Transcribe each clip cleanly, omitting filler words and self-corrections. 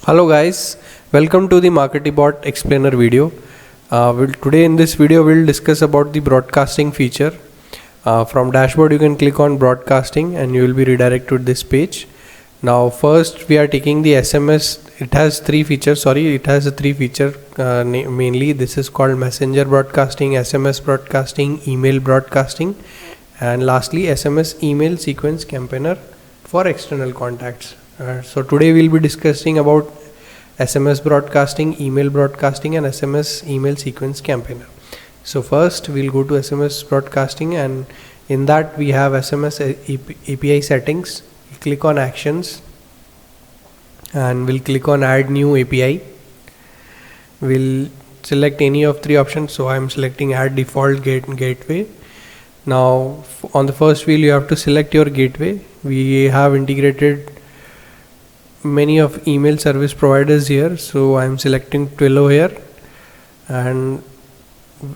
Hello guys, welcome to the MarketingBot explainer video. Today in this video we'll discuss about the broadcasting feature. From dashboard you can click on broadcasting and you will be redirected to this page. Now first we are taking the SMS. It has three features. Mainly this is called messenger broadcasting, SMS broadcasting, email broadcasting, and lastly SMS email sequence campaigner for external contacts. So today we'll be discussing about SMS broadcasting, email broadcasting, and SMS email sequence campaigner. So first we'll go to SMS broadcasting, and in that we have SMS API settings. We'll click on actions and we'll click on add new API. We'll select any of three options. So I'm selecting add default gateway. Now on the first wheel you have to select your gateway. We have integrated many of email service providers here, so I'm selecting Twilio here, and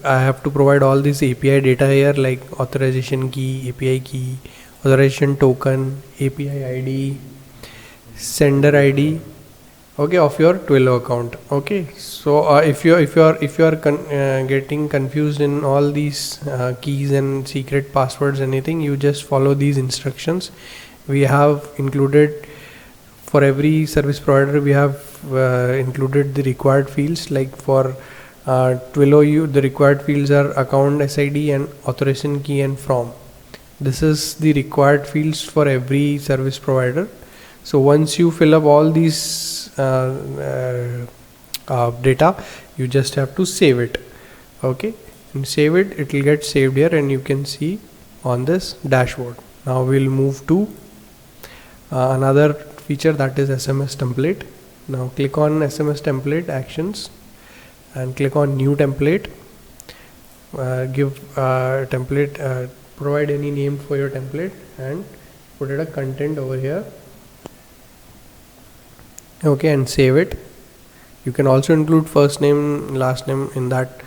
I have to provide all this API data here, like authorization key, API key, authorization token, API ID, sender ID, okay, of your Twilio account. Okay, so if you are getting confused in all these keys and secret passwords, anything, you just follow these instructions. We have included for every service provider, we have included the required fields. Like for Twilio, the required fields are account SID and authorization key and from. This is the required fields for every service provider. So once you fill up all these data, you just have to save it. Okay, and save it. It will get saved here, and you can see on this dashboard. Now we'll move to another feature, that is SMS template. Now click on SMS template actions and click on new template. Give template, provide any name for your template and put it a content over here. Okay, and save it. You can also include first name, last name in that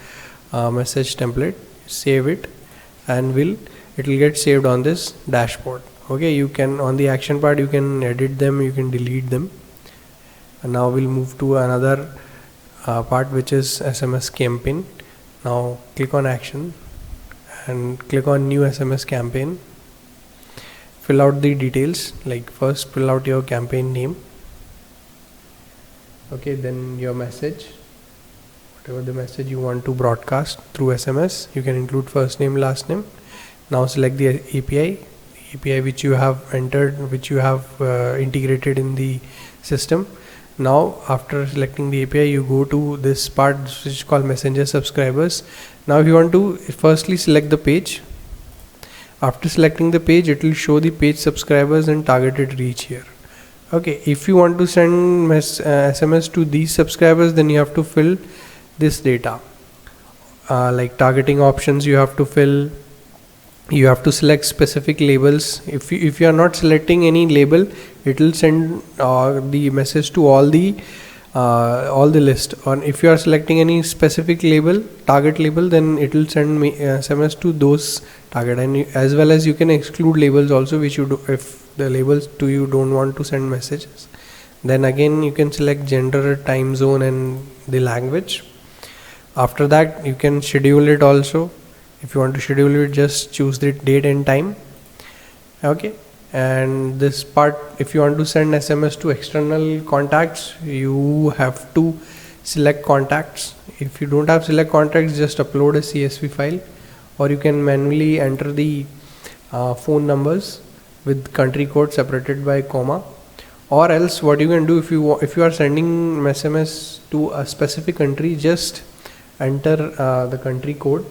message template. Save it, and it will get saved on this dashboard. Okay, you can, on the action part, you can edit them, you can delete them. And now we'll move to another part, which is SMS campaign. Now click on action and click on new SMS campaign. Fill out the details, like first fill out your campaign name. Okay, then your message, whatever the message you want to broadcast through SMS, you can include first name, last name. Now select the API which you have entered, which you have integrated in the system. Now after selecting the API, you go to this part which is called messenger subscribers. Now if you want to firstly select the page, after selecting the page, it will show the page subscribers and targeted reach here. Okay, if you want to send SMS to these subscribers, then you have to fill this data, like targeting options you have to fill. You have to select specific labels. If you are not selecting any label, it will send the message to all the list. Or if you are selecting any specific label, target label, then it will send SMS to those target. And as well as you can exclude labels also, which you do if the labels to you don't want to send messages. Then again you can select gender, time zone, and the language. After that you can schedule it also. If you want to schedule it, just choose the date and time. Okay, and this part, if you want to send SMS to external contacts, you have to select contacts. If you don't have select contacts, just upload a CSV file, or you can manually enter the phone numbers with country code separated by comma. Or else what you can do, if you are sending SMS to a specific country, just enter the country code.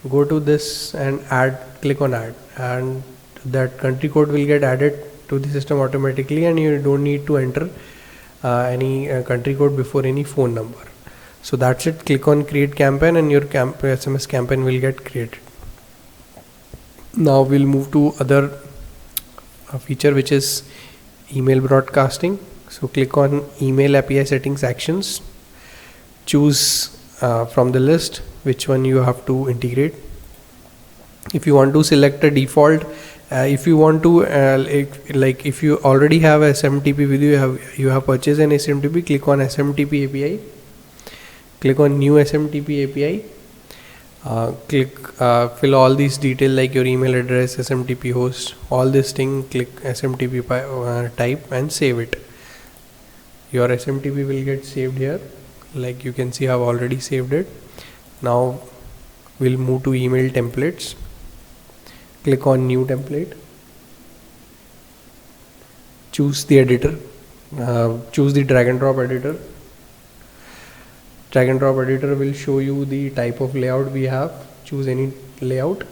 Go to this and add, click on add, and that country code will get added to the system automatically, and you don't need to enter any country code before any phone number. So that's it. Click on create campaign and your SMS campaign will get created. Now we'll move to other feature, which is email broadcasting. So click on email API settings actions. Choose from the list which one you have to integrate. If you want to select a default If you want to like if you already have SMTP with you, you have purchased an SMTP, click on SMTP API, click on new SMTP API, fill all these details like your email address, SMTP host, all this thing, click SMTP type and save it. Your SMTP will get saved here. Like you can see, I've already saved it. Now we'll move to email templates. Click on new template, choose the editor, choose the drag and drop editor. Drag and drop editor will show you the type of layout we have. Choose any layout,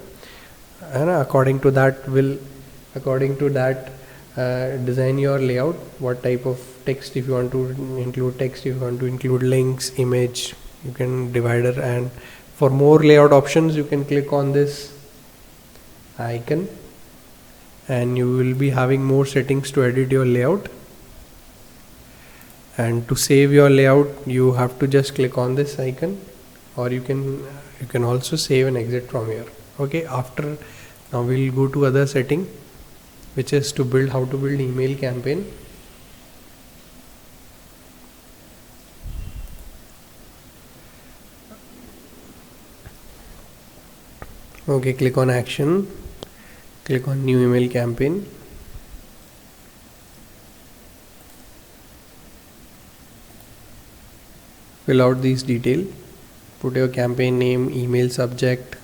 and according to that design your layout. What type of text, if you want to include text, if you want to include links, image, you can divider. And for more layout options, you can click on this icon and you will be having more settings to edit your layout. And to save your layout, you have to just click on this icon, or you can also save and exit from here. Okay, after now we'll go to other setting, which is to build how to build email campaign. Okay, click on action, click on new email campaign. Fill out these details, put your campaign name, email subject,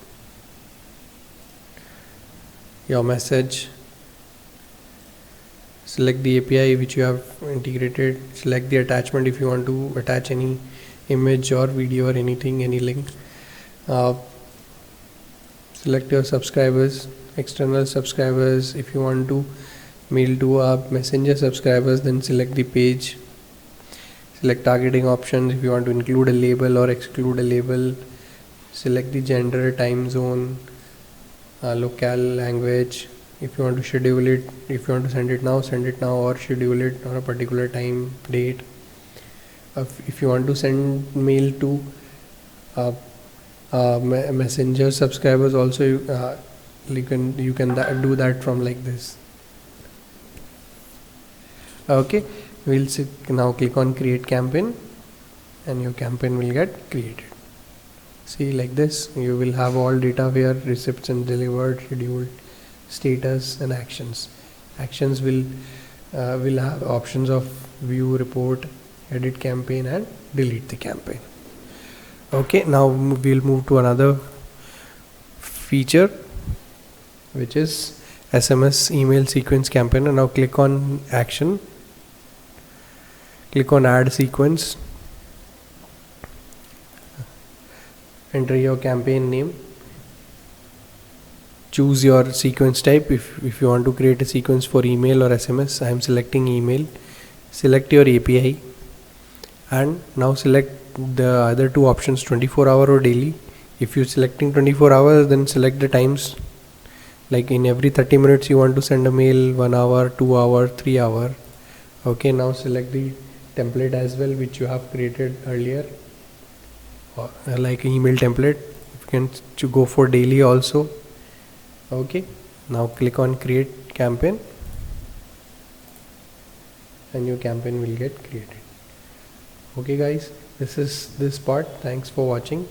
your message, select the API which you have integrated, select the attachment if you want to attach any image or video or anything, any link. Select your subscribers, external subscribers. If you want to mail to our messenger subscribers, then select the page. Select targeting options if you want to include a label or exclude a label. Select the gender, time zone, locale, language. If you want to schedule it, if you want to send it now, or schedule it on a particular time, date. If you want to send mail to messenger subscribers also, you can do that from like this. Okay, we'll now click on create campaign and your campaign will get created. See, like this you will have all data here: receipts and delivered, scheduled, status, and actions. Actions will have options of view, report, edit campaign, and delete the campaign. Okay, now we'll move to another feature, which is SMS email sequence campaign. And now click on action, click on add sequence, enter your campaign name, choose your sequence type. If you want to create a sequence for email or SMS, I am selecting email. Select your API and now select the other two options, 24-hour or daily. If you're selecting 24 hours, then select the times, like in every 30 minutes you want to send a mail, 1 hour, 2 hour, 3 hour. Okay, now select the template as well which you have created earlier, like email template. You can go for daily also. Okay, now click on create campaign and your campaign will get created. Okay guys, this is this part. Thanks for watching.